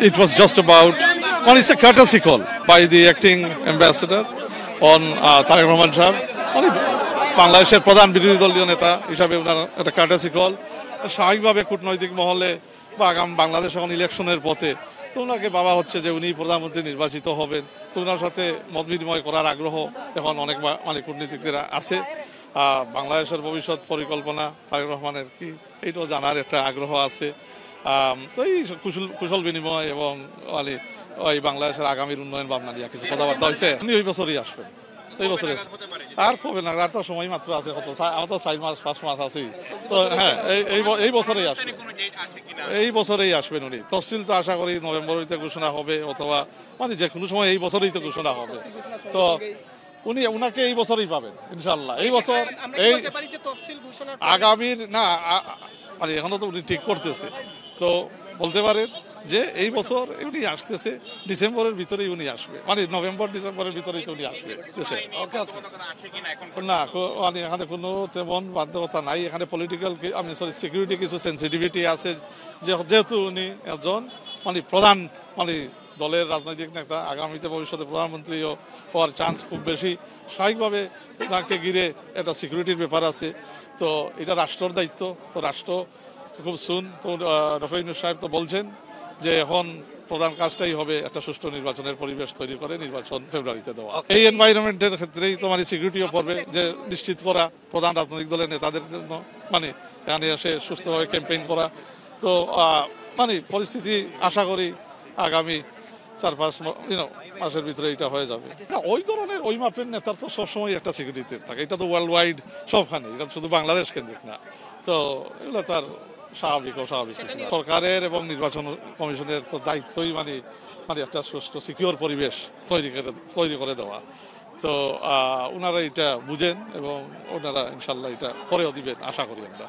it was just about, well, it's a courtesy call by the acting ambassador on Tareq Rahman Shah, মানে বাংলাদেশের প্রধান বিরোধী দলীয় নেতা হিসাবে ওনার একটা কার্টাসি কল। স্বাভাবিকভাবে কূটনৈতিক মহলে বা আগাম বাংলাদেশ এখন ইলেকশনের পথে, তো ওনাকে বাবা হচ্ছে যে উনি প্রধানমন্ত্রী নির্বাচিত হবেন, তো ওনার সাথে মত বিনিময় করার আগ্রহ এখন অনেক মানে কূটনীতিকদের আছে। বাংলাদেশের ভবিষ্যৎ পরিকল্পনা তারেক রহমানের কি, এইটাও জানার একটা আগ্রহ আছে। তো এই কুশল বিনিময় এবং মানে ওই বাংলাদেশের আগামীর উন্নয়ন ভাবনা নিয়ে কিছু কথাবার্তা হয়েছে। উনি ওই বছরই আসবেন, এই বছরে আর হবে না, আর তো সময় মাত্র আছে, কত আমার তো 4 মাস 5 মাস আছেই। তো হ্যাঁ, এই বছরেই আসবেন, এই বছরেই আসবেন উনি। তফসিল তো আশা করি নভেম্বরেতে ঘোষণা হবে, অথবা মানে যে কোনো সময় এই বছরেই তো ঘোষণা হবে। তো উনাকে এই বছরই পাবেন ইনশাল্লাহ। এই বছর এই আগামীর না, মানে এখনো তো উনি ঠিক করতেছে, তো বলতে পারেন যে এই বছর উনি আসতেছে, ডিসেম্বরের ভিতরেই উনি আসবে, মানে নভেম্বর ডিসেম্বরের ভিতরেই তো উনি আসবে দেশে। না, মানে এখানে কোনো তেমন বাধ্যকতা নাই। এখানে পলিটিক্যাল সিকিউরিটি কিছু সেন্সিটিভিটি আছে, যেহেতু উনি একজন মানে প্রধান মানে দলের রাজনৈতিক নেতা, আগামীতে ভবিষ্যতে প্রধানমন্ত্রীও হওয়ার চান্স খুব বেশি। স্বাভাবিকভাবে ওনাকে ঘিরে একটা সিকিউরিটির ব্যাপার আছে, তো এটা রাষ্ট্রের দায়িত্ব। তো রাষ্ট্র খুব সুন, তো ডক্টর ইউনূস সাহেব তো বলছেন যে এখন প্রধান কাজটাই হবে একটা সুষ্ঠু নির্বাচনের পরিবেশ তৈরি করে নির্বাচন ফেব্রুয়ারিতে দেওয়া। এই এনভায়রনমেন্টের ক্ষেত্রেই তো মানে সিকিউরিটিও পড়বে, যে নিশ্চিত করা প্রধান রাজনৈতিক দলের নেতাদের জন্য, মানে এখানে এসে সুস্থভাবে ক্যাম্পেইন করা। তো মানে পরিস্থিতি আশা করি আগামী 4-5 মাসের ভিতরে এটা হয়ে যাবে। না, ওই ধরনের ওই মাপের নেতার তো সবসময় একটা সিকিউরিটি থাকে, এটা তো ওয়ার্ল্ড ওয়াইড সবখানে, এটা শুধু বাংলাদেশ কেন্দ্রিক না। তো এগুলো তার স্বাভাবিক কিছু না। সরকারের এবং নির্বাচন কমিশনের তো দায়িত্বই মানে একটা সুষ্ঠু সিকিউর পরিবেশ তৈরি করে দেওয়া। তো ওনারা এটা বুঝেন এবং ওনারা ইনশাল্লাহ এটা করেও দিবেন আশা করি আমরা।